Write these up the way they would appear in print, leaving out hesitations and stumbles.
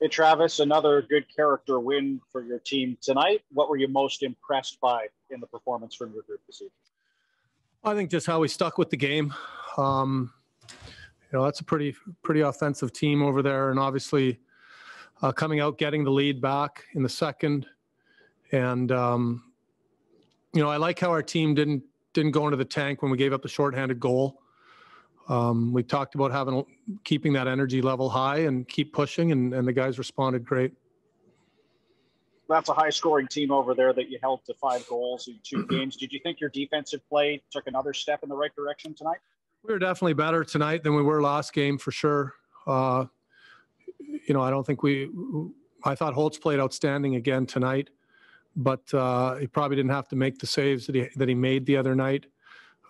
Hey, Travis, another good character win for your team tonight. What were you most impressed by in the performance from your group this evening? I think just how we stuck with the game. That's a pretty offensive team over there, and obviously coming out, getting the lead back in the second. And, I like how our team didn't go into the tank when we gave up the shorthanded goal. We talked about keeping that energy level high and keep pushing, and the guys responded great. That's a high-scoring team over there that you held to 5 goals in 2 games. Did you think your defensive play took another step in the right direction tonight? We were definitely better tonight than we were last game, for sure. I don't think I thought Holtz played outstanding again tonight, but he probably didn't have to make the saves that he made the other night.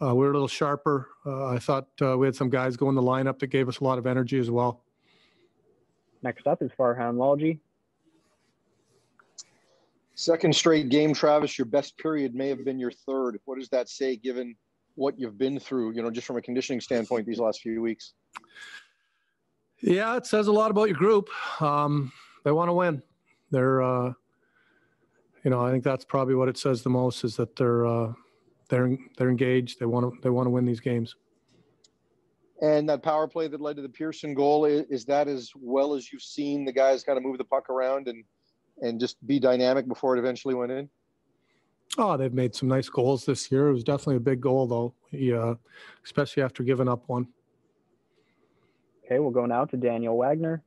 We were a little sharper. I thought we had some guys go in the lineup that gave us a lot of energy as well. Next up is Farhan Lalji. Second straight game, Travis. Your best period may have been your third. What does that say, given what you've been through, just from a conditioning standpoint these last few weeks? Yeah, it says a lot about your group. They want to win. They're, I think that's probably what it says the most, is that they're engaged. They want to win these games. And that power play that led to the Pearson goal, is that as well as you've seen the guys kind of move the puck around and just be dynamic before it eventually went in? Oh, they've made some nice goals this year. It was definitely a big goal, though, especially after giving up one. Okay, we'll go now to Daniel Wagner.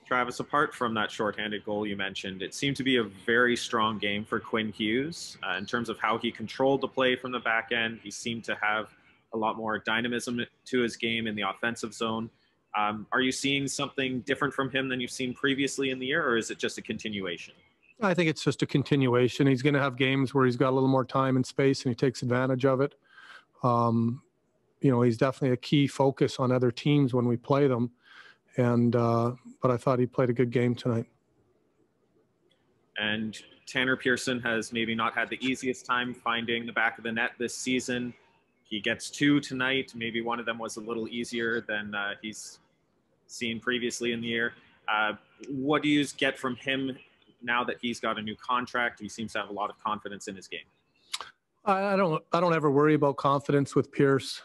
Travis, apart from that shorthanded goal you mentioned, it seemed to be a very strong game for Quinn Hughes in terms of how he controlled the play from the back end. He seemed to have a lot more dynamism to his game in the offensive zone. Are you seeing something different from him than you've seen previously in the year, or is it just a continuation? I think it's just a continuation. He's going to have games where he's got a little more time and space, and he takes advantage of it. He's definitely a key focus on other teams when we play them. But I thought he played a good game tonight. And Tanner Pearson has maybe not had the easiest time finding the back of the net this season. He gets 2 tonight. Maybe one of them was a little easier than he's seen previously in the year. What do you get from him now that he's got a new contract? He seems to have a lot of confidence in his game. I don't ever worry about confidence with Pierce.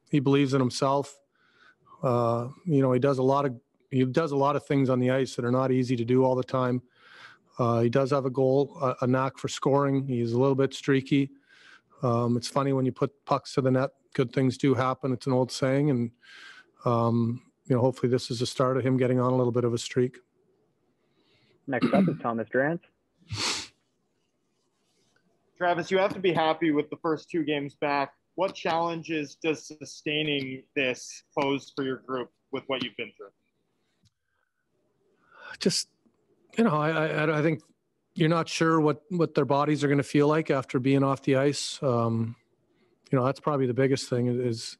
He believes in himself. He does a lot of things on the ice that are not easy to do all the time. He does have a knack for scoring. He's a little bit streaky. It's funny, when you put pucks to the net, good things do happen. It's an old saying, and hopefully this is the start of him getting on a little bit of a streak. Next up is Thomas Drance. Travis, you have to be happy with the first 2 games back. What challenges does sustaining this pose for your group with what you've been through? Just, I think you're not sure what their bodies are going to feel like after being off the ice. That's probably the biggest thing, is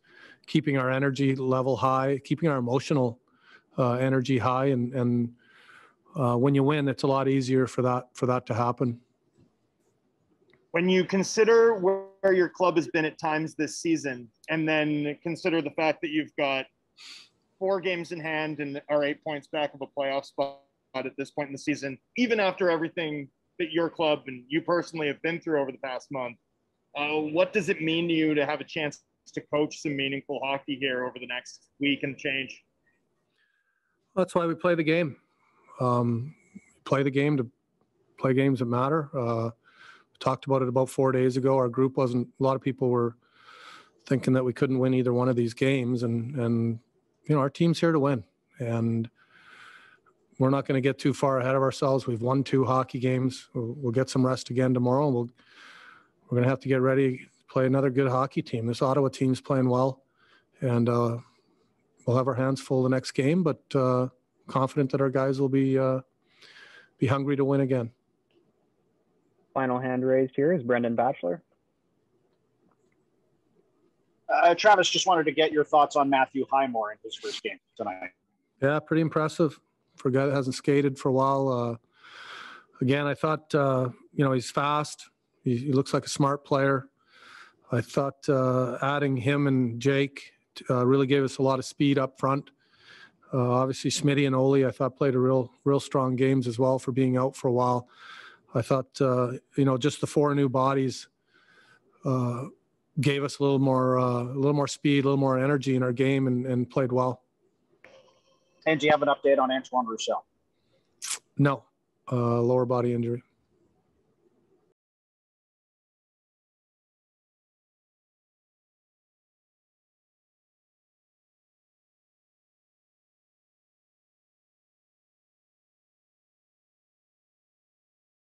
keeping our energy level high, keeping our emotional energy high. And when you win, it's a lot easier for that to happen. When you consider where your club has been at times this season, and then consider the fact that you've got 4 games in hand and are 8 points back of a playoff spot at this point in the season, even after everything that your club and you personally have been through over the past month, what does it mean to you to have a chance to coach some meaningful hockey here over the next week and change? That's why we play the game. Play the game to play games that matter. Talked about it about 4 days ago. Our group a lot of people were thinking that we couldn't win either one of these games. And our team's here to win. And we're not going to get too far ahead of ourselves. We've won 2 hockey games. We'll get some rest again tomorrow. And we're going to have to get ready to play another good hockey team. This Ottawa team's playing well. And we'll have our hands full the next game, but confident that our guys will be hungry to win again. Final hand raised here is Brendan Batchelor. Travis, just wanted to get your thoughts on Matthew Highmore in his first game tonight. Yeah, pretty impressive for a guy that hasn't skated for a while. Again, I thought, he's fast. He looks like a smart player. I thought adding him and Jake really gave us a lot of speed up front. Obviously, Smitty and Ole, I thought played a real strong games as well for being out for a while. I thought, just the 4 new bodies gave us a little more speed, a little more energy in our game, and played well. And do you have an update on Antoine Roussel? No, lower body injury.